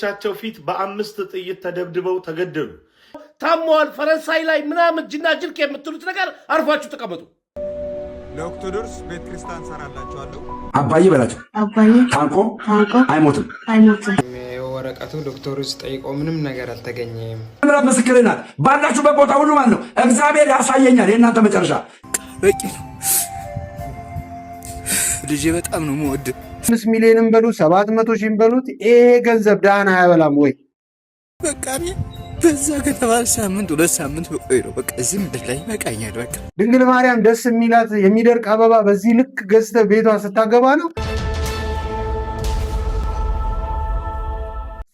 ቻቸው ፊት በ5 ጥይት ተደብድበው ተገደሉ። ታሟል ፈረንሳይ ላይ ምናምን ጅናጅልክ የምትሉት ነገር አርፋችሁ ተቀመጡ። ለኦርቶዶክስ ቤተክርስቲያን ሰራላችኋለሁ። አባዬ በላቸው። አባዬ ታንቆ አይሞትም። ወረቀቱ ዶክተሮች ጠይቆ ምንም ነገር አልተገኘም። ምራት ምስክሬ ናት። ባላችሁበት ቦታ ሁሉ ማለት ነው እግዚአብሔር ያሳየኛል። የእናንተ መጨረሻ በቂ ነው። ልጄ በጣም ነው የምወድ። 5 ሚሊዮንም በሉ 700 ሺህም በሉት ይሄ ገንዘብ ዳህን አያበላም ወይ? በቃ እኔ በዛ ከተባለ ሳምንት 2 ሳምንት በቆይ ነው በቃ እዚህ ምድር ላይ ይበቃኛል። በቃ ድንግል ማርያም ደስ የሚላት የሚደርቅ አበባ በዚህ ልክ ገዝተ ቤቷ ስታገባ ነው።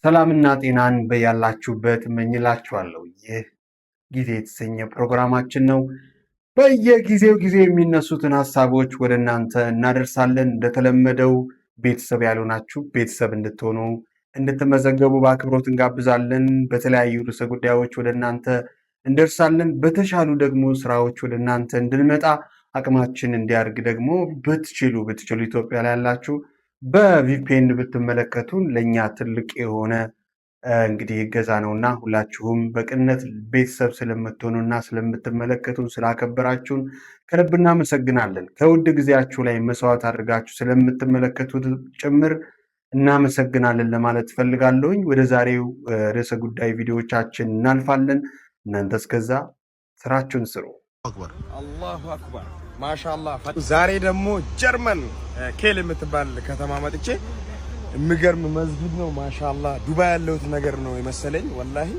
ሰላምና ጤናን በያላችሁበት እመኝላችኋለሁ። ይህ ጊዜ የተሰኘ ፕሮግራማችን ነው። በየጊዜው የሚነሱትን ሀሳቦች ወደ እናንተ እናደርሳለን። እንደተለመደው ቤተሰብ ያልሆናችሁ ቤተሰብ እንድትሆኑ እንድትመዘገቡ በአክብሮት እንጋብዛለን። በተለያዩ ርዕሰ ጉዳዮች ወደ እናንተ እንደርሳለን። በተሻሉ ደግሞ ስራዎች ወደ እናንተ እንድንመጣ አቅማችን እንዲያድግ ደግሞ ብትችሉ ኢትዮጵያ ላይ ያላችሁ በቪፒኤን ብትመለከቱን ለእኛ ትልቅ የሆነ እንግዲህ እገዛ ነውና ሁላችሁም በቅንነት ቤተሰብ ስለምትሆኑና ስለምትመለከቱን ስላከበራችሁን ከልብ እናመሰግናለን። ከውድ ጊዜያችሁ ላይ መስዋዕት አድርጋችሁ ስለምትመለከቱት ጭምር እናመሰግናለን ለማለት ፈልጋለሁኝ። ወደ ዛሬው ርዕሰ ጉዳይ ቪዲዮዎቻችን እናልፋለን። እናንተ እስከዛ ስራችሁን ስሩ። አላሁ አክበር ማሻአላህ። ዛሬ ደግሞ ጀርመን ኬል የምትባል ከተማ መጥቼ የሚገርም መስጊድ ነው ማሻአላህ። ዱባይ ያለሁት ነገር ነው የመሰለኝ ወላሂ።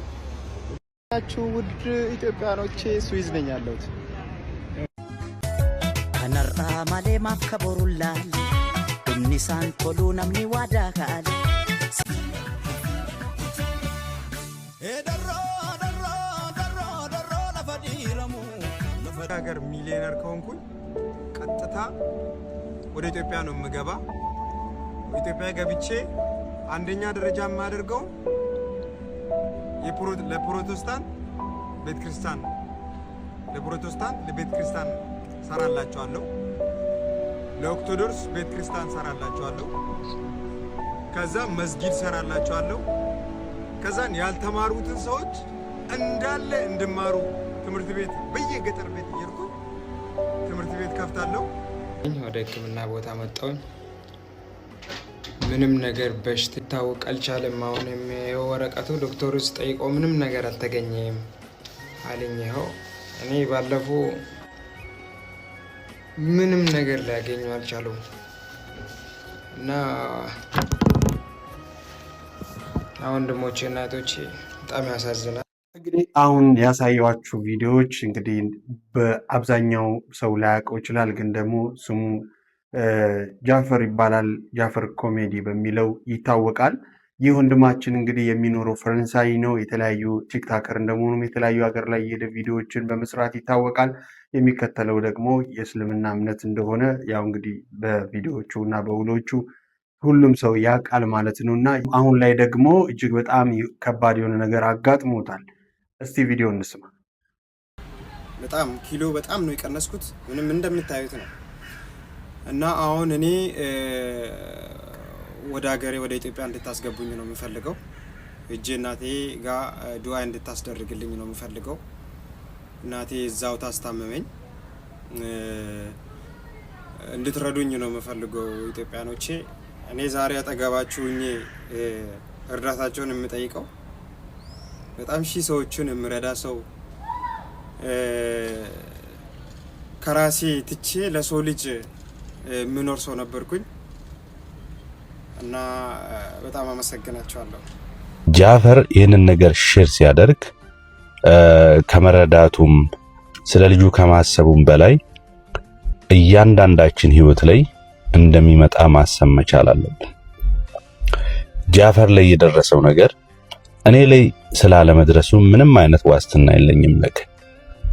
ታችሁ ውድ ኢትዮጵያኖቼ ስዊዝ ነኝ ያለሁት። ከነራ ማሌ ማፍከቦሩላል እንሳን ቶሉ ነምኒ ዋዳካል ሀገር ሚሊዮነር ከሆንኩኝ ቀጥታ ወደ ኢትዮጵያ ነው የምገባ። ኢትዮጵያ ገብቼ አንደኛ ደረጃ የማደርገው ለፕሮቴስታንት ቤተክርስቲያን ሰራላችኋለሁ። ለኦርቶዶክስ ቤተክርስቲያን ሰራላችኋለሁ። ከዛ መስጊድ ሰራላችኋለሁ። ከዛን ያልተማሩትን ሰዎች እንዳለ እንድማሩ ትምህርት ቤት በየገጠር ቤት እየሄድኩ ትምህርት ቤት ከፍታለሁ። ወደ ሕክምና ቦታ መጣሁኝ። ምንም ነገር በሽታ ሊታወቅ አልቻለም። አሁንም የወረቀቱ ዶክተሮች ጠይቆ ምንም ነገር አልተገኘም አለኝ። ይኸው እኔ ባለፈው ምንም ነገር ሊያገኙ አልቻሉም እና ወንድሞቼ እናቶቼ በጣም ያሳዝናል። እንግዲህ አሁን ያሳየኋችሁ ቪዲዮዎች እንግዲህ በአብዛኛው ሰው ላያውቀው ይችላል፣ ግን ደግሞ ስሙ ጃፈር ይባላል። ጃፈር ኮሜዲ በሚለው ይታወቃል። ይህ ወንድማችን እንግዲህ የሚኖረው ፈረንሳይ ነው። የተለያዩ ቲክታከር እንደመሆኑም የተለያዩ ሀገር ላይ የሄደ ቪዲዮዎችን በመስራት ይታወቃል። የሚከተለው ደግሞ የእስልምና እምነት እንደሆነ ያው እንግዲህ በቪዲዮዎቹ እና በውሎቹ ሁሉም ሰው ያውቃል ማለት ነው። እና አሁን ላይ ደግሞ እጅግ በጣም ከባድ የሆነ ነገር አጋጥሞታል። እስቲ ቪዲዮ እንስማ። በጣም ኪሎ በጣም ነው የቀነስኩት፣ ምንም እንደምታዩት ነው። እና አሁን እኔ ወደ ሀገሬ ወደ ኢትዮጵያ እንድታስገቡኝ ነው የምፈልገው። እጄ እናቴ ጋር ዱዓ እንድታስደርግልኝ ነው የምፈልገው። እናቴ እዛው ታስታመመኝ፣ እንድትረዱኝ ነው የምፈልገው ኢትዮጵያኖቼ። እኔ ዛሬ አጠገባችሁኝ እርዳታቸውን የምጠይቀው በጣም ሺህ ሰዎችን የምረዳ ሰው ከራሴ ትቼ ለሰው ልጅ የምኖር ሰው ነበርኩኝ እና በጣም አመሰግናቸዋለሁ። ጃፈር ይህንን ነገር ሼር ሲያደርግ ከመረዳቱም ስለ ልጁ ከማሰቡም በላይ እያንዳንዳችን ህይወት ላይ እንደሚመጣ ማሰብ መቻል አለብን። ጃፈር ላይ የደረሰው ነገር እኔ ላይ ስላለመድረሱ ምንም አይነት ዋስትና የለኝም።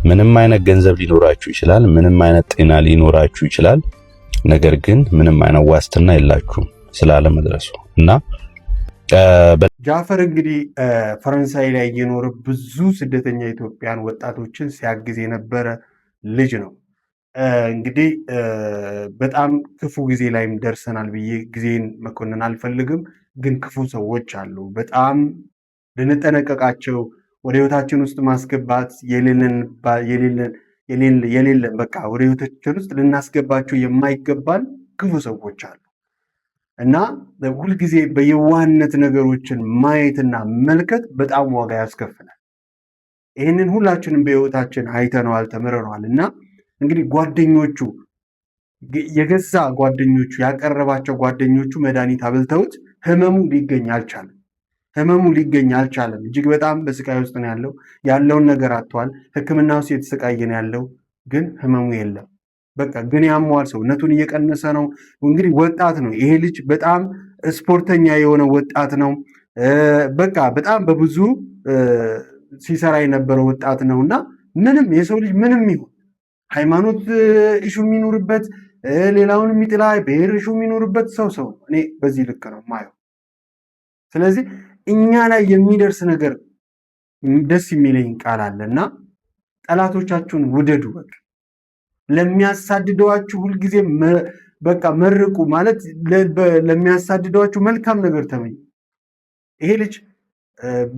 ምንም አይነት ገንዘብ ሊኖራችሁ ይችላል፣ ምንም አይነት ጤና ሊኖራችሁ ይችላል። ነገር ግን ምንም አይነት ዋስትና የላችሁም ስላለመድረሱ እና ጃፈር እንግዲህ ፈረንሳይ ላይ እየኖረ ብዙ ስደተኛ ኢትዮጵያን ወጣቶችን ሲያግዝ የነበረ ልጅ ነው። እንግዲህ በጣም ክፉ ጊዜ ላይም ደርሰናል ብዬ ጊዜን መኮንን አልፈልግም። ግን ክፉ ሰዎች አሉ። በጣም ልንጠነቀቃቸው ወደ ህይወታችን ውስጥ ማስገባት የሌለን በቃ ወደ ህይወታችን ውስጥ ልናስገባቸው የማይገባን ክፉ ሰዎች አሉ እና ሁልጊዜ በየዋህነት ነገሮችን ማየትና መልከት በጣም ዋጋ ያስከፍላል። ይህንን ሁላችንም በህይወታችን አይተነዋል፣ ተምረነዋል። እና እንግዲህ ጓደኞቹ የገዛ ጓደኞቹ ያቀረባቸው ጓደኞቹ መድኃኒት አብልተውት ህመሙ ሊገኝ አልቻለም። እጅግ በጣም በስቃይ ውስጥ ነው ያለውን ነገር አጥቷል። ሕክምና ውስጥ የተሰቃየ ነው ያለው፣ ግን ህመሙ የለም። በቃ ግን ያመዋል፣ ሰውነቱን እየቀነሰ ነው። እንግዲህ ወጣት ነው ይሄ ልጅ፣ በጣም ስፖርተኛ የሆነ ወጣት ነው። በቃ በጣም በብዙ ሲሰራ የነበረው ወጣት ነው እና ምንም የሰው ልጅ ምንም ይሁን ሃይማኖት እሹ የሚኖርበት ሌላውን የሚጥላ ብሔር እሹ የሚኖርበት ሰው እኔ በዚህ ልክ ነው ማየው። ስለዚህ እኛ ላይ የሚደርስ ነገር ደስ የሚለኝ ቃል አለ እና ጠላቶቻችሁን ውደዱ። በቃ ለሚያሳድደዋችሁ ሁልጊዜ በቃ መርቁ ማለት ለሚያሳድደዋችሁ መልካም ነገር ተመኙ። ይሄ ልጅ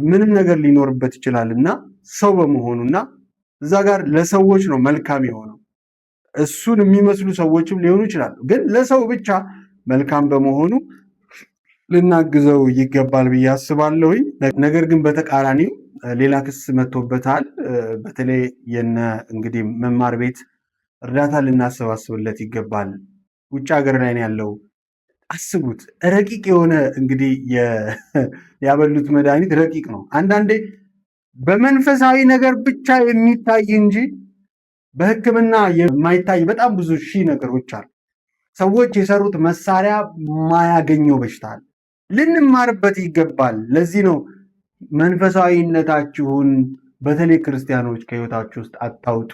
ምንም ነገር ሊኖርበት ይችላል እና ሰው በመሆኑና እዛ ጋር ለሰዎች ነው መልካም የሆነው። እሱን የሚመስሉ ሰዎችም ሊሆኑ ይችላሉ፣ ግን ለሰው ብቻ መልካም በመሆኑ ልናግዘው ይገባል ብዬ አስባለሁኝ። ነገር ግን በተቃራኒው ሌላ ክስ መጥቶበታል። በተለይ የነ እንግዲህ መማር ቤት እርዳታ ልናሰባስብለት ይገባል። ውጭ ሀገር ላይ ነው ያለው። አስቡት፣ ረቂቅ የሆነ እንግዲህ ያበሉት መድኃኒት ረቂቅ ነው። አንዳንዴ በመንፈሳዊ ነገር ብቻ የሚታይ እንጂ በሕክምና የማይታይ በጣም ብዙ ሺህ ነገሮች አሉ። ሰዎች የሰሩት መሳሪያ ማያገኘው በሽታ አለ። ልንማርበት ይገባል። ለዚህ ነው መንፈሳዊነታችሁን በተለይ ክርስቲያኖች ከህይወታችሁ ውስጥ አታውጡ።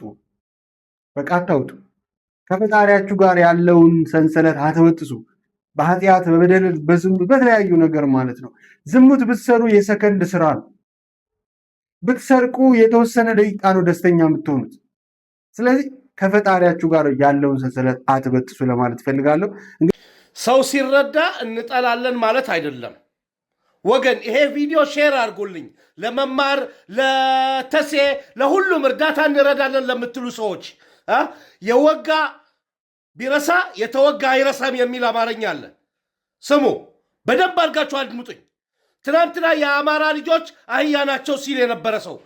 በቃ አታውጡ። ከፈጣሪያችሁ ጋር ያለውን ሰንሰለት አትበጥሱ። በኃጢአት በበደል በዝሙት በተለያዩ ነገር ማለት ነው። ዝሙት ብትሰሩ የሰከንድ ስራ ነው። ብትሰርቁ የተወሰነ ደቂቃ ነው ደስተኛ የምትሆኑት። ስለዚህ ከፈጣሪያችሁ ጋር ያለውን ሰንሰለት አትበጥሱ ለማለት ፈልጋለሁ። ሰው ሲረዳ እንጠላለን ማለት አይደለም ወገን። ይሄ ቪዲዮ ሼር አድርጉልኝ። ለመማር ለተሴ ለሁሉም እርዳታ እንረዳለን ለምትሉ ሰዎች የወጋ ቢረሳ የተወጋ አይረሳም የሚል አማርኛ አለ። ስሙ፣ በደንብ አድርጋችሁ አድምጡኝ። ትናንትና የአማራ ልጆች አህያ ናቸው ሲል የነበረ ሰው፣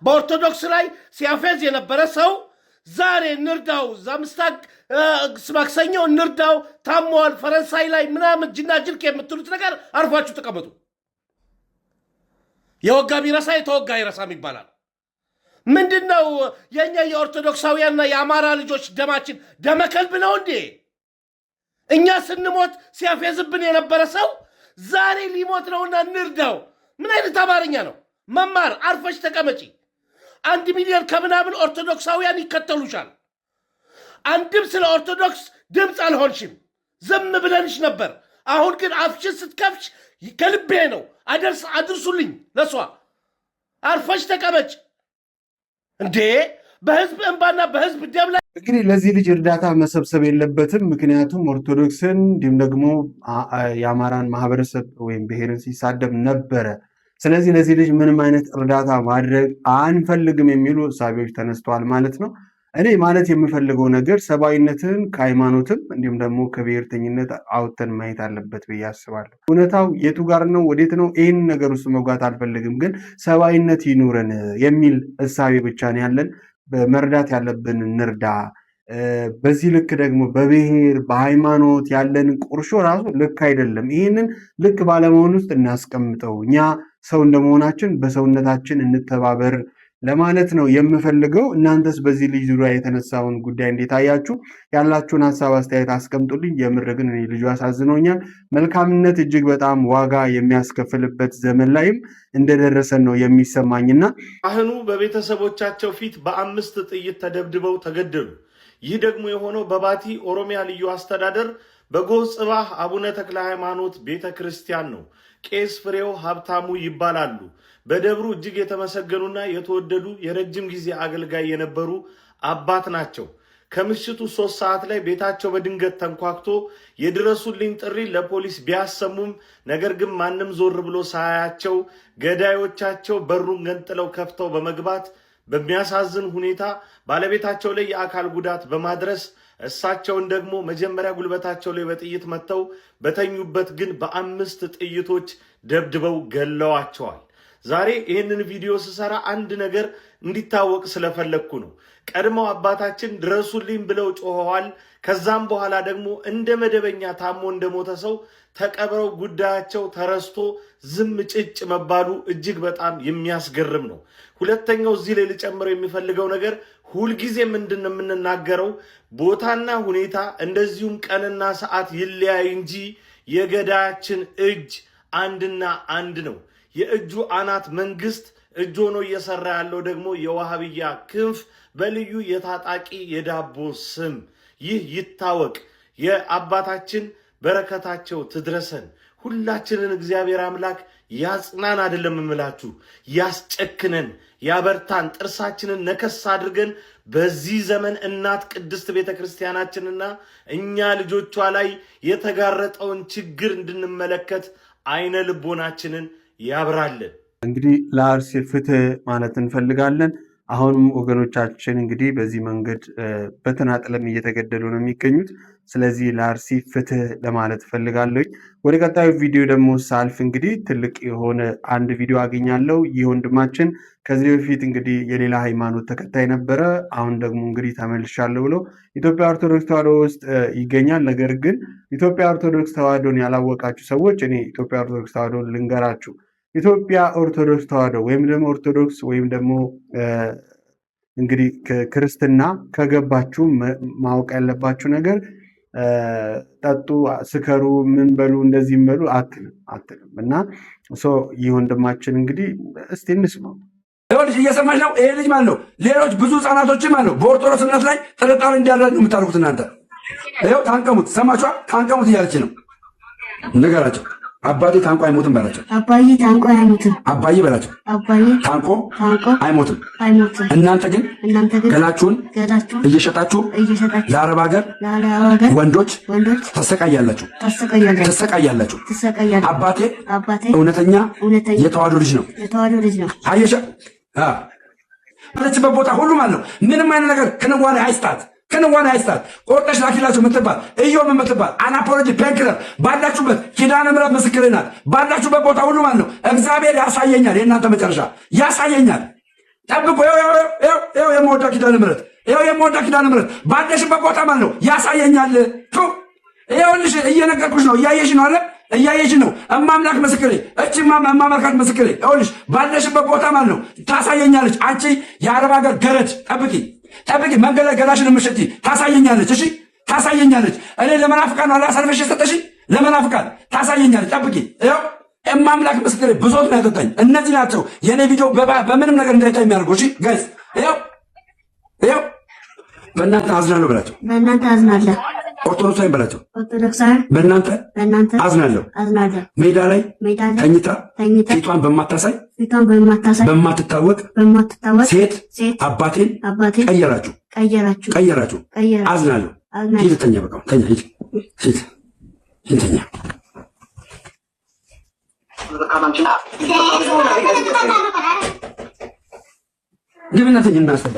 በኦርቶዶክስ ላይ ሲያፌዝ የነበረ ሰው ዛሬ እንርዳው፣ ዛምስታክ ማክሰኞ እንርዳው፣ ታሟል፣ ፈረንሳይ ላይ ምናምን ጅና ጅልቅ የምትሉት ነገር አርፋችሁ ተቀመጡ። የወጋ ቢረሳ የተወጋ አይረሳም ይባላል። ምንድን ነው የእኛ የኦርቶዶክሳውያንና የአማራ ልጆች ደማችን ደመከልብ ነው እንዴ? እኛ ስንሞት ሲያፌዝብን የነበረ ሰው ዛሬ ሊሞት ነውና እንርዳው። ምን አይነት አማርኛ ነው? መማር አርፈሽ ተቀመጪ። 1 ሚሊዮን ከምናምን ኦርቶዶክሳውያን ይከተሉሻል። አንድም ስለ ኦርቶዶክስ ድምፅ አልሆንሽም፣ ዝም ብለንሽ ነበር። አሁን ግን አፍሽን ስትከፍሽ ከልቤ ነው። አድርሱልኝ ለሷ። አርፈሽ ተቀመጭ እንዴ! በህዝብ እንባና በህዝብ ደም ላይ እንግዲህ ለዚህ ልጅ እርዳታ መሰብሰብ የለበትም። ምክንያቱም ኦርቶዶክስን እንዲሁም ደግሞ የአማራን ማህበረሰብ ወይም ብሔርን ሲሳደብ ነበረ። ስለዚህ ለዚህ ልጅ ምንም አይነት እርዳታ ማድረግ አንፈልግም የሚሉ እሳቤዎች ተነስተዋል ማለት ነው። እኔ ማለት የምፈልገው ነገር ሰብአዊነትን ከሃይማኖትም እንዲሁም ደግሞ ከብሔርተኝነት አውጥተን ማየት አለበት ብዬ አስባለሁ። እውነታው የቱ ጋር ነው? ወዴት ነው? ይህን ነገር ውስጥ መግባት አልፈልግም፣ ግን ሰብአዊነት ይኑረን የሚል እሳቤ ብቻ ነው ያለን። መርዳት ያለብን እንርዳ። በዚህ ልክ ደግሞ በብሔር በሃይማኖት ያለን ቁርሾ ራሱ ልክ አይደለም። ይህንን ልክ ባለመሆን ውስጥ እናስቀምጠው። እኛ ሰው እንደመሆናችን በሰውነታችን እንተባበር ለማለት ነው የምፈልገው። እናንተስ በዚህ ልጅ ዙሪያ የተነሳውን ጉዳይ እንዴት አያችሁ? ያላችሁን ሀሳብ አስተያየት አስቀምጡልኝ። የምር ግን እኔ ልጁ አሳዝኖኛል። መልካምነት እጅግ በጣም ዋጋ የሚያስከፍልበት ዘመን ላይም እንደደረሰን ነው የሚሰማኝና ካህኑ በቤተሰቦቻቸው ፊት በ5 ጥይት ተደብድበው ተገደሉ። ይህ ደግሞ የሆነው በባቲ ኦሮሚያ ልዩ አስተዳደር በጎህ ጽባህ አቡነ ተክለ ሃይማኖት ቤተ ክርስቲያን ነው። ቄስ ፍሬው ሀብታሙ ይባላሉ። በደብሩ እጅግ የተመሰገኑና የተወደዱ የረጅም ጊዜ አገልጋይ የነበሩ አባት ናቸው። ከምሽቱ 3 ሰዓት ላይ ቤታቸው በድንገት ተንኳክቶ የድረሱልኝ ጥሪ ለፖሊስ ቢያሰሙም ነገር ግን ማንም ዞር ብሎ ሳያቸው ገዳዮቻቸው በሩን ገንጥለው ከፍተው በመግባት በሚያሳዝን ሁኔታ ባለቤታቸው ላይ የአካል ጉዳት በማድረስ እሳቸውን ደግሞ መጀመሪያ ጉልበታቸው ላይ በጥይት መተው በተኙበት ግን በ5 ጥይቶች ደብድበው ገለዋቸዋል። ዛሬ ይህንን ቪዲዮ ስሰራ አንድ ነገር እንዲታወቅ ስለፈለግኩ ነው። ቀድመው አባታችን ድረሱልኝ ብለው ጮኸዋል። ከዛም በኋላ ደግሞ እንደ መደበኛ ታሞ እንደሞተ ሰው ተቀብረው ጉዳያቸው ተረስቶ ዝም ጭጭ መባሉ እጅግ በጣም የሚያስገርም ነው። ሁለተኛው እዚህ ላይ ልጨምረው የሚፈልገው ነገር ሁልጊዜ ምንድን ነው የምንናገረው? ቦታና ሁኔታ እንደዚሁም ቀንና ሰዓት ይለያይ እንጂ የገዳያችን እጅ አንድና አንድ ነው። የእጁ አናት መንግስት እጅ ሆኖ እየሰራ ያለው ደግሞ የዋሃብያ ክንፍ በልዩ የታጣቂ የዳቦ ስም። ይህ ይታወቅ። የአባታችን በረከታቸው ትድረሰን። ሁላችንን እግዚአብሔር አምላክ ያጽናን። አይደለም እምላችሁ ያስጨክነን፣ ያበርታን። ጥርሳችንን ነከስ አድርገን በዚህ ዘመን እናት ቅድስት ቤተክርስቲያናችንና እኛ ልጆቿ ላይ የተጋረጠውን ችግር እንድንመለከት አይነ ልቦናችንን ያብራልን። እንግዲህ ለአርሲ ፍትህ ማለት እንፈልጋለን። አሁንም ወገኖቻችን እንግዲህ በዚህ መንገድ በተናጠለም እየተገደሉ ነው የሚገኙት። ስለዚህ ለአርሲ ፍትህ ለማለት ፈልጋለሁ። ወደ ቀጣዩ ቪዲዮ ደግሞ ሳልፍ እንግዲህ ትልቅ የሆነ አንድ ቪዲዮ አገኛለሁ። ይህ ወንድማችን ከዚህ በፊት እንግዲህ የሌላ ሃይማኖት ተከታይ ነበረ። አሁን ደግሞ እንግዲህ ተመልሻለሁ ብሎ ኢትዮጵያ ኦርቶዶክስ ተዋሕዶ ውስጥ ይገኛል። ነገር ግን ኢትዮጵያ ኦርቶዶክስ ተዋሕዶን ያላወቃችሁ ሰዎች እኔ ኢትዮጵያ ኦርቶዶክስ ተዋሕዶን ልንገራችሁ። ኢትዮጵያ ኦርቶዶክስ ተዋሕዶ ወይም ደግሞ ኦርቶዶክስ ወይም ደግሞ እንግዲህ ክርስትና ከገባችሁ ማወቅ ያለባችሁ ነገር ጠጡ፣ ስከሩ፣ ምን በሉ፣ እንደዚህ በሉ አትልም እና ይህ ወንድማችን እንግዲህ እስቲ እንስማው። ይኸውልሽ እየሰማሽ ነው። ይሄ ልጅ ማለት ነው ሌሎች ብዙ ህጻናቶችም አሉ በኦርቶዶክስ እምነት ላይ ጥርጣሬ እንዲያደርግ ነው የምታደርጉት እናንተ። ይኸው ታንቀሙት፣ ሰማችኋ? ታንቀሙት እያለች ነው። ንገራቸው። አባቴ ታንቆ አይሞትም በላቸው። አባዬ ታንቆ አይሞትም። አባዬ በላቸው። አባዬ ታንቆ አይሞትም። እናንተ ግን ገላችሁን እየሸጣችሁ ለአረብ ሀገር ወንዶች ተሰቃያላችሁ። አባቴ እውነተኛ የተዋሕዶ ልጅ ነው። አየሻ ለችበት ቦታ ሁሉም አለው። ምንም አይነት ነገር ክንዋኔ አይስጣት። ቆርጠሽ ላኪላቸው የምትባል እዮም የምትባል አናፖሎጂ ፔንክለር ባላችሁበት ኪዳነ ምሕረት ምስክሬ ናት። ባላችሁበት ቦታ ሁሉ ማለት ነው እግዚአብሔር ያሳየኛል። የእናንተ መጨረሻ ያሳየኛል። ጠብቁ። ይኸው የምወዳ ኪዳነ ምሕረት ባለሽበት ቦታ ማለት ነው ያሳየኛል። ይኸውልሽ እየነገርኩሽ ነው። እያየሽ ነው አለ እያየሽ ነው። እማምላክ ምስክሬ፣ እቺ እማምላክ ምስክሬ። ይኸውልሽ ባለሽበት ቦታ ማለት ነው ታሳየኛለች። አንቺ የአረብ ሀገር ገረድ ጠብቂ። መንገድ ላይ ገላሽን የምትሸጪ ታሳየኛለች። እሺ ታሳየኛለች። እኔ ለመናፍቃን አላሳልፈሽ የሰጠሽ ለመናፍቃን ታሳየኛለች። ጠብቂ። ይኸው እማምላክ ምስክሬ ብዙዎች ነው ያጠጣኝ። እነዚህ ናቸው የኔ ቪዲዮ በምንም ነገር እንዳይታይ የሚያደርጉ። እሺ ጋይስ፣ ይኸው በእናንተ አዝናለሁ በላቸው። በእናንተ አዝናለሁ። ኦርቶዶክሳዊ በላቸው። ኦርቶዶክሳዊ በእናንተ አዝናለሁ። ሜዳ ላይ ተኝታ ፊቷን በማታሳይ በማትታወቅ ሴት አባቴን ቀየራችሁ። አዝናለሁ። ሂድ ተኛ፣ በቃ ተኛ፣ ሂድ ተኛ። ግብና ተኛ እናስተባ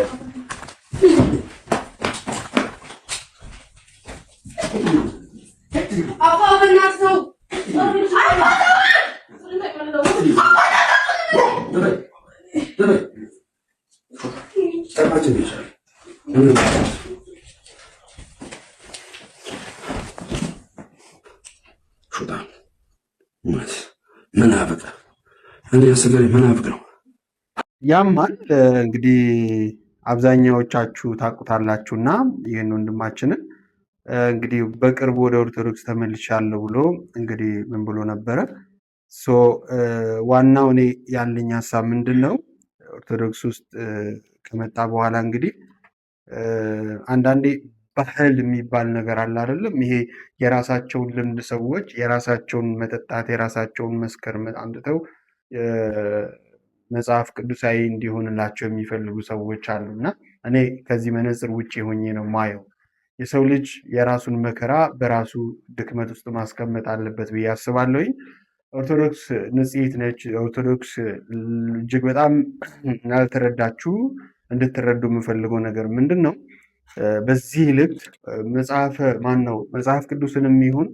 መናፍቅ እንዴ ያሰገኝ መናፍቅ ነው። ያማል እንግዲህ አብዛኛዎቻችሁ ታውቁታላችሁና ይህን ወንድማችንን እንግዲህ በቅርቡ ወደ ኦርቶዶክስ ተመልሻለሁ ብሎ እንግዲህ ምን ብሎ ነበረ? ዋናው እኔ ያለኝ ሀሳብ ምንድን ነው? ኦርቶዶክስ ውስጥ ከመጣ በኋላ እንግዲህ አንዳንዴ ባህል የሚባል ነገር አለ አይደለም? ይሄ የራሳቸውን ልምድ ሰዎች የራሳቸውን መጠጣት የራሳቸውን መስከር አምጥተው መጽሐፍ ቅዱሳዊ እንዲሆንላቸው የሚፈልጉ ሰዎች አሉና እኔ ከዚህ መነጽር ውጭ ሆኜ ነው ማየው። የሰው ልጅ የራሱን መከራ በራሱ ድክመት ውስጥ ማስቀመጥ አለበት ብዬ አስባለሁኝ። ኦርቶዶክስ ንጽሕት ነች። ኦርቶዶክስ እጅግ በጣም ያልተረዳችሁ እንድትረዱ የምፈልገው ነገር ምንድን ነው? በዚህ ልክ መጽሐፍ ቅዱስንም ይሁን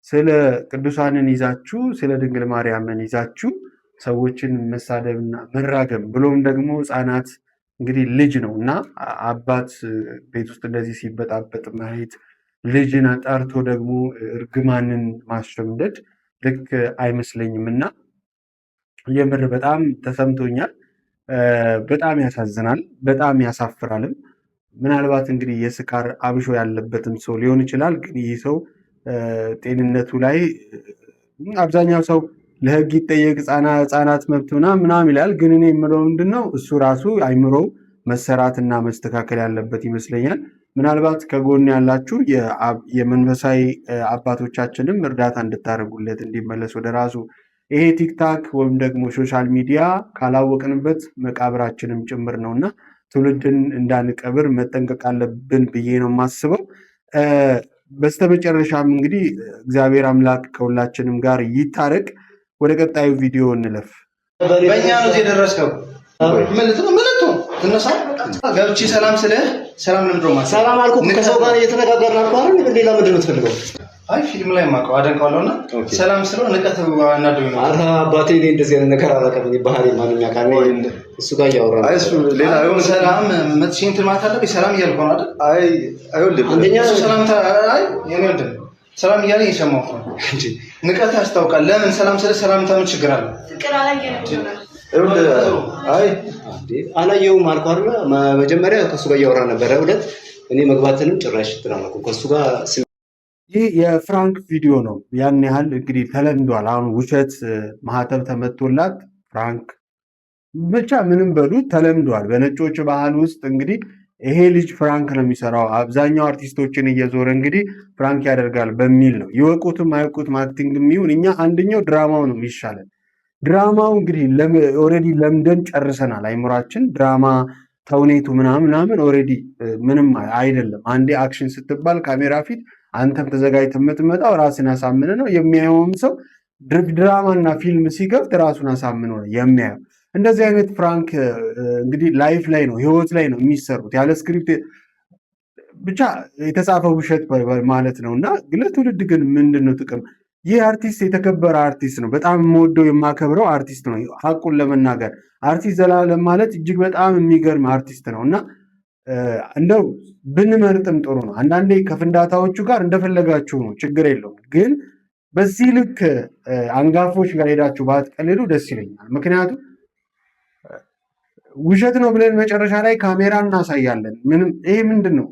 ስለ ቅዱሳንን ይዛችሁ ስለ ድንግል ማርያምን ይዛችሁ ሰዎችን መሳደብና መራገም ብሎም ደግሞ ሕፃናት እንግዲህ ልጅ ነው እና አባት ቤት ውስጥ እንደዚህ ሲበጣበጥ ማየት ልጅን ጠርቶ ደግሞ እርግማንን ማሸምደድ ልክ አይመስለኝም እና የምር በጣም ተሰምቶኛል። በጣም ያሳዝናል፣ በጣም ያሳፍራልም። ምናልባት እንግዲህ የስካር አብሾ ያለበትም ሰው ሊሆን ይችላል። ግን ይህ ሰው ጤንነቱ ላይ አብዛኛው ሰው ለሕግ ይጠየቅ ሕፃናት መብት ምናምን ይላል። ግን እኔ የምለው ምንድን ነው እሱ ራሱ አይምሮ መሰራትና መስተካከል ያለበት ይመስለኛል። ምናልባት ከጎን ያላችሁ የመንፈሳዊ አባቶቻችንም እርዳታ እንድታደርጉለት እንዲመለስ ወደ ራሱ ይሄ ቲክታክ ወይም ደግሞ ሶሻል ሚዲያ ካላወቅንበት መቃብራችንም ጭምር ነውና ትውልድን እንዳንቀብር መጠንቀቅ አለብን ብዬ ነው የማስበው። በስተመጨረሻም እንግዲህ እግዚአብሔር አምላክ ከሁላችንም ጋር ይታረቅ። ወደ ቀጣዩ ቪዲዮ እንለፍ። በእኛ ነው የደረስከው። ምንቱ ትነሳ ገብቼ ሰላም ስለህ ሰላም ለምድሮ ማለት ሰላም አልኩ። ከሰው ጋር እየተነጋገርን አልኩ አይደል? ሌላ ምንድን ነው የምትፈልገው? አይ ፊልም ላይ ማቀው አደንቀዋለሁና ሰላም ስለው ንቀት እናደው ነው። አታ አባቴ ላይ እንደዚህ አይነት ነገር አላውቅም። ባህሪ ማንኛ ካኔ እሱ ጋር ያወራል። አይ እሱ ሌላ የሆነ ሰላም መጥሽን ትማት አለብኝ ሰላም እያልኩ ነው አይደል? አይ አይወልም። አንደኛ ሰላም አይ የኔ ሰላም እያለኝ የሰማሁት ነው እንጂ ንቀት ያስታውቃል። ለምን ሰላም ስለ ሰላምታ ምን ችግር አለ? ፍቅር አላየንም። አይ አላየውም አልኩ አይደል? መጀመሪያ ከሱ ጋር ያወራ ነበረ። ሁለት እኔ መግባትንም ጭራሽ ትራማኩ ከሱ ጋር። ይህ የፍራንክ ቪዲዮ ነው። ያን ያህል እንግዲህ ተለምዷል። አሁን ውሸት ማህተብ ተመቶላት ፍራንክ ብቻ ምንም በሉ ተለምዷል። በነጮች ባህል ውስጥ እንግዲህ ይሄ ልጅ ፍራንክ ነው የሚሰራው። አብዛኛው አርቲስቶችን እየዞረ እንግዲህ ፍራንክ ያደርጋል በሚል ነው። ይወቁትም አይወቁትም አክቲንግ የሚሆን እኛ አንደኛው ድራማው ነው የሚሻለን። ድራማው እንግዲህ ኦልሬዲ ለምደን ጨርሰናል። አይምሯችን ድራማ ተውኔቱ ምናምን ኦልሬዲ ምንም አይደለም። አንዴ አክሽን ስትባል ካሜራ ፊት አንተም ተዘጋጅተህ የምትመጣው ራስን አሳምነ ነው። የሚያየውም ሰው ድራማና ፊልም ሲከፍት ራሱን አሳምኖ ነው የሚያየው። እንደዚህ አይነት ፍራንክ እንግዲህ ላይፍ ላይ ነው ህይወት ላይ ነው የሚሰሩት ያለ ስክሪፕት ብቻ የተጻፈ ውሸት ማለት ነው። እና ለትውልድ ግን ምንድን ነው ጥቅም? ይህ አርቲስት የተከበረ አርቲስት ነው። በጣም የምወደው የማከብረው አርቲስት ነው። ሀቁን ለመናገር አርቲስት ዘላለም ማለት እጅግ በጣም የሚገርም አርቲስት ነው እና እንደው ብንመርጥም ጥሩ ነው። አንዳንዴ ከፍንዳታዎቹ ጋር እንደፈለጋችሁ ነው፣ ችግር የለውም። ግን በዚህ ልክ አንጋፎች ጋር ሄዳችሁ ባትቀልዱ ደስ ይለኛል። ምክንያቱም ውሸት ነው ብለን መጨረሻ ላይ ካሜራ እናሳያለን። ምንም ይሄ ምንድን ነው?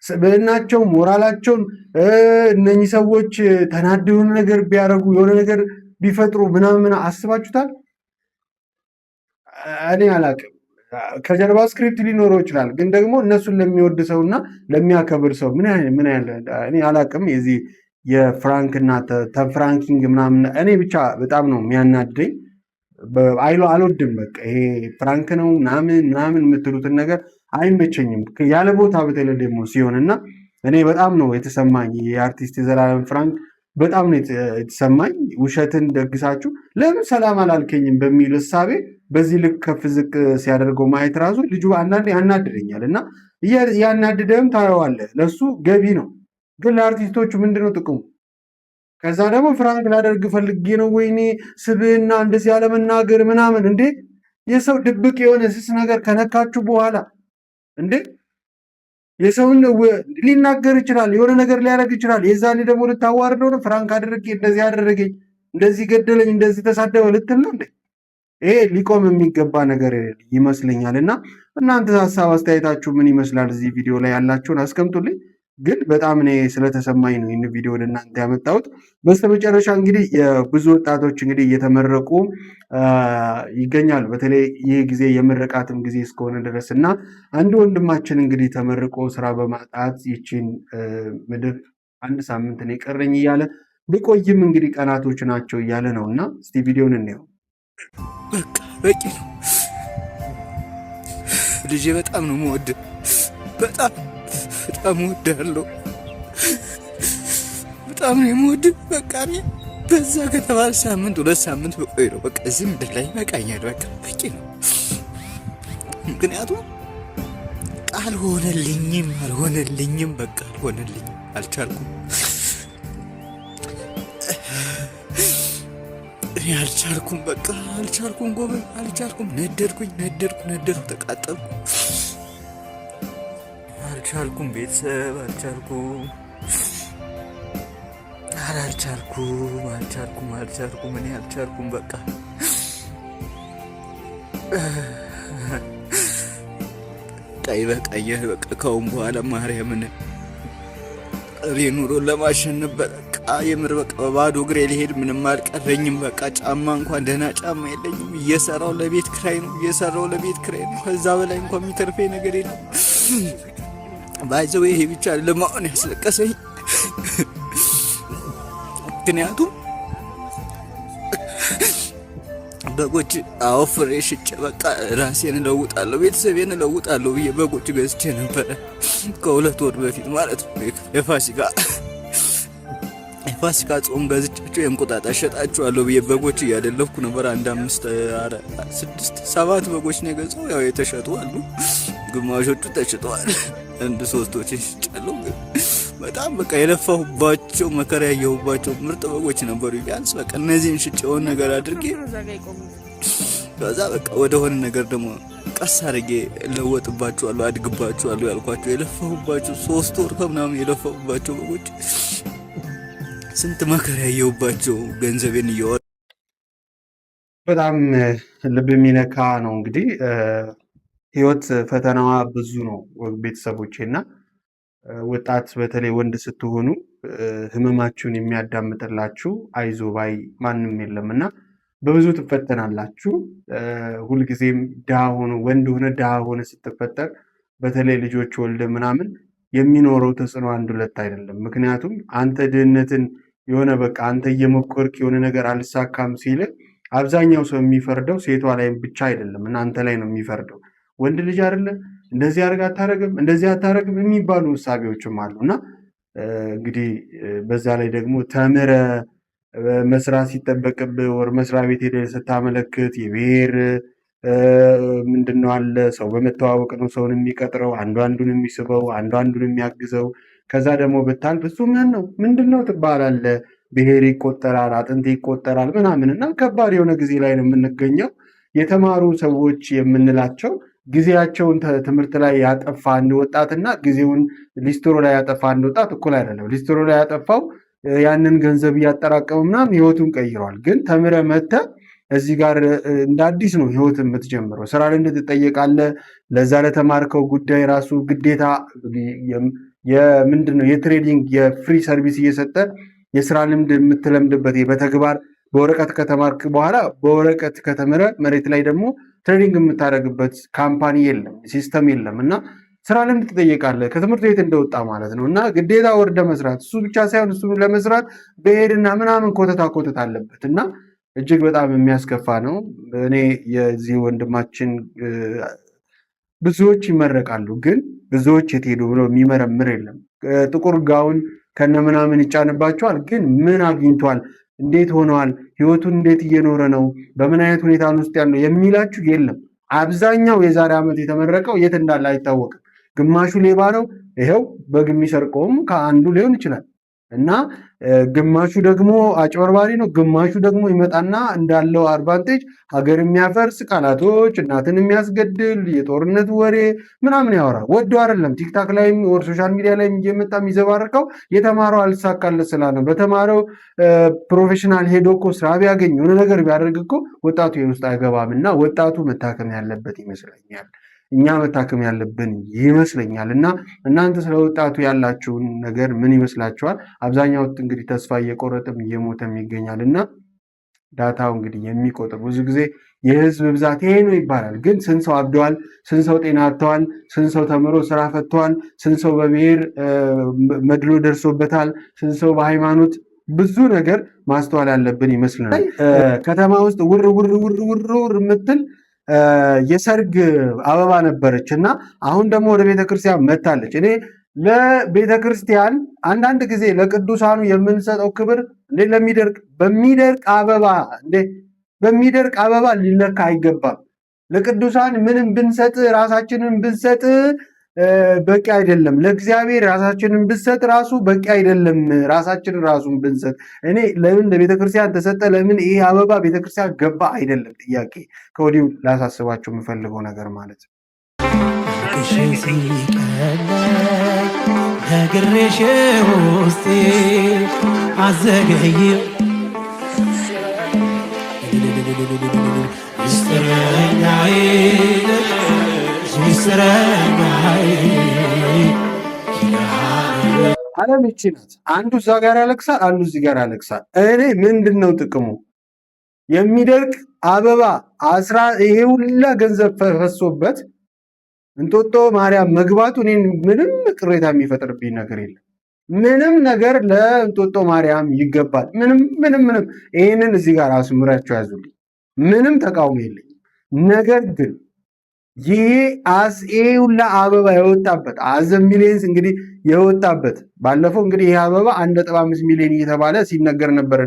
ስብዕናቸው ሞራላቸውን እነኚህ ሰዎች ተናደው የሆነ ነገር ቢያደርጉ የሆነ ነገር ቢፈጥሩ ምናምን አስባችሁታል? እኔ አላቅም። ከጀርባ ስክሪፕት ሊኖረው ይችላል። ግን ደግሞ እነሱን ለሚወድ ሰው እና ለሚያከብር ሰው ምን ያህል እኔ አላቅም። የዚህ የፍራንክና ተፍራንኪንግ ምናምን እኔ ብቻ በጣም ነው የሚያናድደኝ። አልወድም። በቃ ይሄ ፍራንክ ነው ምናምን የምትሉትን ነገር አይመቸኝም። ያለ ቦታ በተለይ ደግሞ ሲሆን እና እኔ በጣም ነው የተሰማኝ። የአርቲስት የዘላለም ፍራንክ በጣም ነው የተሰማኝ። ውሸትን ደግሳችሁ ለምን ሰላም አላልከኝም በሚል እሳቤ በዚህ ልክ ከፍ ዝቅ ሲያደርገው ማየት ራሱ ልጁ አንዳንዴ ያናድደኛል። እና ያናድደም ታየዋለህ፣ ለሱ ገቢ ነው። ግን ለአርቲስቶቹ ምንድነው ጥቅሙ? ከዛ ደግሞ ፍራንክ ላደርግ ፈልጌ ነው ወይኔ ስብዕና እንደዚህ ያለመናገር ምናምን። እንዴ የሰው ድብቅ የሆነ ስስ ነገር ከነካችሁ በኋላ እንዴ የሰውን ሊናገር ይችላል፣ የሆነ ነገር ሊያደርግ ይችላል። የዛኔ ደግሞ ልታዋርደው ነው። ፍራንክ አደረጌ፣ እንደዚህ አደረገኝ፣ እንደዚህ ገደለኝ፣ እንደዚህ ተሳደበ ልትል ነው እንዴ? ይሄ ሊቆም የሚገባ ነገር ይመስለኛል። እና እናንተ ሀሳብ አስተያየታችሁ ምን ይመስላል? እዚህ ቪዲዮ ላይ ያላችሁን አስቀምጡልኝ። ግን በጣም እኔ ስለተሰማኝ ነው ይህን ቪዲዮ ወደ እናንተ ያመጣሁት። በስተመጨረሻ እንግዲህ ብዙ ወጣቶች እንግዲህ እየተመረቁ ይገኛሉ። በተለይ ይህ ጊዜ የምረቃትም ጊዜ እስከሆነ ድረስ እና አንድ ወንድማችን እንግዲህ ተመርቆ ስራ በማጣት ይችን ምድር 1 ሳምንት ነው የቀረኝ እያለ ብቆይም እንግዲህ ቀናቶች ናቸው እያለ ነው። እና እስቲ ቪዲዮን እንየው። በቃ በቂ ነው። ልጄ በጣም ነው የምወድ። በጣም በጣም እወድሃለሁ። በጣም ነው የምወድህ። በቃ እኔ በዛ ከተባለ ሳምንት 2 ሳምንት በቆይ ነው በቃ እዚህ ምድር ላይ ይበቃኛል። በቃ በቂ ነው። ምክንያቱም አልሆነልኝም። በቃ አልሆነልኝም። አልቻልኩም። እኔ አልቻልኩም። በቃ አልቻልኩም። ጎበዝ አልቻልኩም። ነደድኩኝ፣ ተቃጠልኩ። አልቻልኩም። ቤተሰብ አልቻልኩም። አልቻልኩም። እኔ አልቻልኩም። በቃ ይበቃኛል። በቃ ከአሁን በኋላ ማርያምን ኑሮን ለማሸነፍ በቃ የምር በቃ በባዶ እግሬ ልሄድ ምንም አልቀረኝም። በቃ ጫማ እንኳን ደህና ጫማ የለኝም። እየሰራው ለቤት ክራይ ነው። ከዛ በላይ እንኳን የሚተርፈኝ ነገር የለም። ባይዘው ይሄ ብቻ ለማሆን ያስለቀሰኝ ምክንያቱም በጎች አወፍሬ ሽጬ በቃ ራሴን እለውጣለሁ፣ ቤተሰቤን እለውጣለሁ ብዬ በጎች ገዝቼ ነበረ ከ2 ወር በፊት ማለት ነው። የፋሲካ ጾም ገዝቻቸው የእንቁጣጣሽ ሸጣቸዋለሁ ብዬ በጎች እያደለፍኩ ነበር። 1 5 6 7 በጎች ነው የገዛው። ያው የተሸጡ አሉ፣ ግማሾቹ ተሽጠዋል። 3ቶች ሽጫለሁ። በጣም በቃ የለፋሁባቸው መከራ ያየሁባቸው ምርጥ በጎች ነበሩ። ቢያንስ በቃ እነዚህን ሽጬውን ነገር አድርጌ ከዛ በቃ ወደሆነ ነገር ደግሞ ቀስ አድርጌ ለወጥባቸዋለሁ፣ አድግባቸዋለሁ ያልኳቸው የለፋሁባቸው 3 ወር ከምናምን የለፋሁባቸው በጎች ስንት መከራ ያየሁባቸው ገንዘቤን እያወጣሁ በጣም ልብ የሚነካ ነው። እንግዲህ ህይወት ፈተናዋ ብዙ ነው ቤተሰቦቼ እና ወጣት በተለይ ወንድ ስትሆኑ ህመማችሁን የሚያዳምጥላችሁ አይዞ ባይ ማንም የለም እና በብዙ ትፈተናላችሁ። ሁልጊዜም ድሃ ሆኖ ወንድ ሆነ ድሃ ሆነ ስትፈጠር በተለይ ልጆች ወልደ ምናምን የሚኖረው ተጽዕኖ 1-2 አይደለም። ምክንያቱም አንተ ድህነትን የሆነ በቃ አንተ እየሞከርክ የሆነ ነገር አልሳካም ሲል አብዛኛው ሰው የሚፈርደው ሴቷ ላይ ብቻ አይደለም እና አንተ ላይ ነው የሚፈርደው። ወንድ ልጅ አይደለ እንደዚህ አድርግ አታረግም፣ እንደዚህ አታረግም የሚባሉ እሳቤዎችም አሉና እንግዲህ በዛ ላይ ደግሞ ተምረ መስራት ሲጠበቅብህ ወር መስሪያ ቤት ሄደህ ስታመለክት የብሔር ምንድነው አለ ሰው በመተዋወቅ ነው ሰውን የሚቀጥረው፣ አንዱን የሚስበው፣ አንዱን የሚያግዘው። ከዛ ደግሞ ብታልፍ እሱ ምን ነው ምንድነው ትባላለህ፣ ብሔር ይቆጠራል፣ አጥንት ይቆጠራል ምናምን እና ከባድ የሆነ ጊዜ ላይ ነው የምንገኘው። የተማሩ ሰዎች የምንላቸው ጊዜያቸውን ትምህርት ላይ ያጠፋ አንድ ወጣትና ጊዜውን ሊስትሮ ላይ ያጠፋ አንድ ወጣት እኩል አይደለም። ሊስትሮ ላይ ያጠፋው ያንን ገንዘብ እያጠራቀመ ምናምን ህይወቱን ቀይሯል። ግን ተምረህ መተህ እዚህ ጋር እንደ አዲስ ነው ህይወት የምትጀምረው። ስራ ላይ ትጠየቃለህ። ለዛ ለተማርከው ጉዳይ ራሱ ግዴታ የምንድነው የትሬዲንግ የፍሪ ሰርቪስ እየሰጠ የስራ ልምድ የምትለምድበት በተግባር በወረቀት ከተማርክ በኋላ በወረቀት ከተመረ መሬት ላይ ደግሞ ትሬዲንግ የምታደርግበት ካምፓኒ የለም፣ ሲስተም የለም እና ስራ ልምድ ትጠየቃለህ ከትምህርት ቤት እንደወጣ ማለት ነው። እና ግዴታ ወርደ መስራት እሱ ብቻ ሳይሆን እሱ ለመስራት በሄድና ምናምን ኮተት አለበት እና እጅግ በጣም የሚያስከፋ ነው። እኔ የዚህ ወንድማችን ብዙዎች ይመረቃሉ፣ ግን ብዙዎች የት ሄዱ ብሎ የሚመረምር የለም። ጥቁር ጋውን ከነ ምናምን ይጫንባቸዋል፣ ግን ምን አግኝቷል፣ እንዴት ሆነዋል፣ ህይወቱን እንዴት እየኖረ ነው፣ በምን አይነት ሁኔታ ውስጥ ያለው የሚላችሁ የለም። አብዛኛው የዛሬ ዓመት የተመረቀው የት እንዳለ አይታወቅም። ግማሹ ሌባ ነው፣ ይሄው በግ የሚሰርቀውም ከአንዱ ሊሆን ይችላል እና ግማሹ ደግሞ አጭበርባሪ ነው። ግማሹ ደግሞ ይመጣና እንዳለው አድቫንቴጅ ሀገር የሚያፈርስ ቃላቶች፣ እናትን የሚያስገድል የጦርነት ወሬ ምናምን ያወራል። ወዶ አይደለም ቲክታክ ላይም ወር ሶሻል ሚዲያ ላይ እየመጣ የሚዘባርቀው የተማረው አልሳካለት ስላለ በተማረው ፕሮፌሽናል ሄዶ እኮ ስራ ቢያገኝ የሆነ ነገር ቢያደርግ እኮ ወጣቱ ውስጥ አይገባም እና ወጣቱ መታከም ያለበት ይመስለኛል። እኛ መታከም ያለብን ይመስለኛል። እና እናንተ ስለ ወጣቱ ያላችሁን ነገር ምን ይመስላችኋል? አብዛኛው እንግዲህ ተስፋ እየቆረጠም እየሞተም ይገኛል እና ዳታው እንግዲህ የሚቆጥር ብዙ ጊዜ የህዝብ ብዛት ይሄ ነው ይባላል። ግን ስንት ሰው አብደዋል? ስንት ሰው ጤና አጥተዋል? ስንት ሰው ተምሮ ስራ ፈተዋል? ስንት ሰው በብሔር መድሎ ደርሶበታል? ስንት ሰው በሃይማኖት ብዙ ነገር ማስተዋል ያለብን ይመስለናል። ከተማ ውስጥ ውር የምትል የሰርግ አበባ ነበረች እና አሁን ደግሞ ወደ ቤተክርስቲያን መታለች። እኔ ለቤተክርስቲያን አንዳንድ ጊዜ ለቅዱሳኑ የምንሰጠው ክብር በሚደርቅ አበባ ሊለካ አይገባም። ለቅዱሳን ምንም ብንሰጥ ራሳችንን ብንሰጥ በቂ አይደለም። ለእግዚአብሔር ራሳችንን ብንሰጥ ራሱ በቂ አይደለም። ራሳችንን ራሱን ብንሰጥ እኔ ለምን ለቤተክርስቲያን ተሰጠ፣ ለምን ይሄ አበባ ቤተክርስቲያን ገባ አይደለም ጥያቄ። ከወዲሁ ላሳስባቸው የምፈልገው ነገር ማለት ነው። ነግሬሽ ውስጤ አዘገየ ዓለም ይቺ ናት። አንዱ እዛ ጋር ያለቅሳል፣ አንዱ እዚህ ጋር ያለቅሳል። እኔ ምንድን ነው ጥቅሙ? የሚደርቅ አበባ ይሄ ሁላ ገንዘብ ፈሶበት እንጦጦ ማርያም መግባቱ እኔን ምንም ቅሬታ የሚፈጥርብኝ ነገር የለም። ምንም ነገር ለእንጦጦ ማርያም ይገባል። ምንም ይህንን እዚህ ጋር አስምራቸው ያዙልኝ። ምንም ተቃውሞ የለኝም። ነገር ግን ይሄ ሁላ አበባ የወጣበት አዘብ ሚሊየንስ እንግዲህ የወጣበት ባለፈው እንግዲህ ይሄ አበባ 1.5 ሚሊዮን እየተባለ ሲነገር ነበር።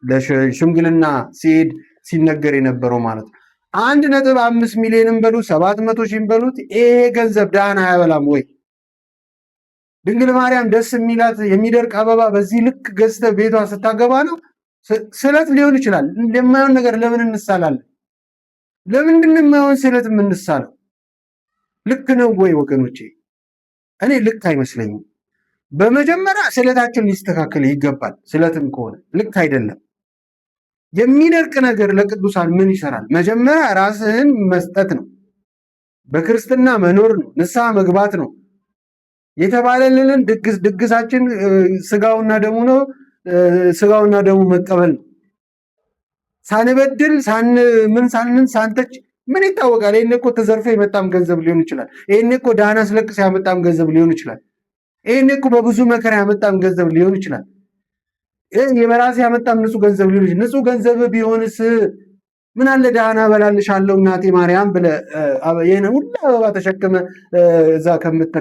ለሽምግልና ሲሄድ ሲነገር የነበረው ማለት ነው። 1.5 ሚሊዮንም በሉት 700 ሺህም በሉት ይሄ ገንዘብ ዳህና አያበላም ወይ? ድንግል ማርያም ደስ የሚላት የሚደርቅ አበባ በዚህ ልክ ገዝተ ቤቷ ስታገባ ነው። ስለት ሊሆን ይችላል። እንደማይሆን ነገር ለምን እንሳላለን? ለምንድን ነው የማይሆን ስለት የምንሳለው? ልክ ነው ወይ ወገኖቼ? እኔ ልክ አይመስለኝም። በመጀመሪያ ስለታችን ሊስተካከል ይገባል። ስለትም ከሆነ ልክ አይደለም። የሚደርቅ ነገር ለቅዱሳን ምን ይሰራል? መጀመሪያ ራስህን መስጠት ነው። በክርስትና መኖር ነው። ንስሐ መግባት ነው። የተባለልን ድግሳችን ስጋውና ደሙ ነው። ስጋውና ደሙ መቀበል ነው። ሳንበድል ሳንተች ምን ይታወቃል? ይሄኔ እኮ ተዘርፎ የመጣም ገንዘብ ሊሆን ይችላል። ይሄኔ እኮ ዳህና አስለቅስ ያመጣም ገንዘብ ሊሆን ይችላል። ይሄኔ እኮ በብዙ መከራ ያመጣም ገንዘብ ሊሆን ይችላል። የበራሴ ያመጣም ንጹህ ገንዘብ ሊሆን ይችላል። ንጹህ ገንዘብ ቢሆንስ ምን አለ ዳህና በላልሻለሁ እናቴ ማርያም ብለህ ይሄን ሁሉ አበባ ተሸክመ እዛ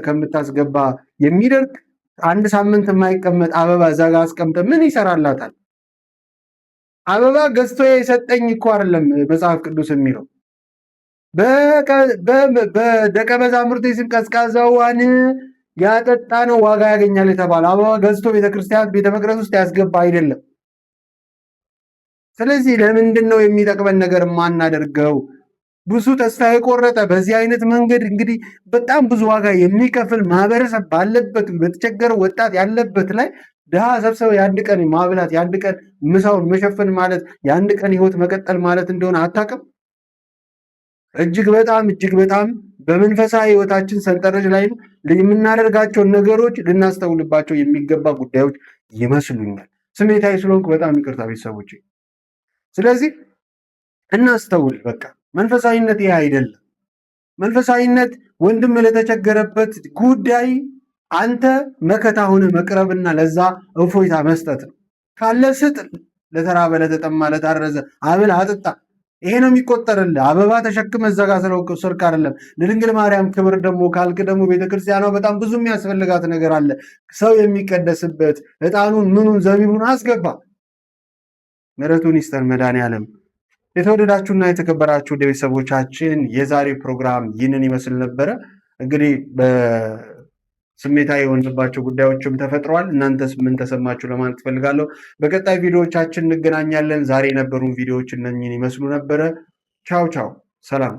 ከምታስገባ የሚደርቅ 1 ሳምንት የማይቀመጥ አበባ እዛ ጋር አስቀምጠህ ምን ይሰራላታል? አበባ ገዝቶ የሰጠኝ እኮ አይደለም መጽሐፍ ቅዱስ የሚለው። በደቀ መዛሙርት ስም ቀዝቃዛ ውሃን ያጠጣ ነው ዋጋ ያገኛል የተባለ አበባ ገዝቶ ቤተክርስቲያን ቤተ መቅደስ ውስጥ ያስገባ አይደለም። ስለዚህ ለምንድን ነው የሚጠቅመን ነገር የማናደርገው? ብዙ ተስፋ የቆረጠ በዚህ አይነት መንገድ እንግዲህ በጣም ብዙ ዋጋ የሚከፍል ማህበረሰብ ባለበት በተቸገረ ወጣት ያለበት ላይ ድሃ ሰብሰብ የአንድ ቀን ማብላት የአንድ ቀን ምሳውን መሸፈን ማለት የአንድ ቀን ህይወት መቀጠል ማለት እንደሆነ አታውቅም? እጅግ በጣም በመንፈሳዊ ህይወታችን ሰንጠረዥ ላይ የምናደርጋቸውን ነገሮች ልናስተውልባቸው የሚገባ ጉዳዮች ይመስሉኛል። ስሜታዊ ስለሆንኩ በጣም ይቅርታ ቤተሰቦች። ስለዚህ እናስተውል። በቃ መንፈሳዊነት ይህ አይደለም። መንፈሳዊነት ወንድም ለተቸገረበት ጉዳይ አንተ መከታ ሆነ መቅረብና ለዛ እፎይታ መስጠት ነው። ካለ ስጥ፣ ለተራበ ለተጠማ ለታረዘ አብል አጥጣ። ይሄ ነው የሚቆጠርልህ። አበባ ተሸክመ እዛ ጋር ስርቅ አይደለም። ለድንግል ማርያም ክብር ደግሞ ካልክ ደግሞ ቤተክርስቲያኗ በጣም ብዙ የሚያስፈልጋት ነገር አለ። ሰው የሚቀደስበት ዕጣኑን ምኑን ዘቢቡን አስገባ። ምሕረቱን ይስጠን መድኃኔዓለም። የተወደዳችሁና የተከበራችሁ ቤተሰቦቻችን የዛሬ ፕሮግራም ይህንን ይመስል ነበረ። እንግዲህ በስሜታዊ የሆንባቸው ጉዳዮችም ተፈጥረዋል። እናንተስ ምን ተሰማችሁ ለማለት ትፈልጋለሁ። በቀጣይ ቪዲዮዎቻችን እንገናኛለን። ዛሬ የነበሩን ቪዲዮዎች እነኝን ይመስሉ ነበረ። ቻው ቻው፣ ሰላም።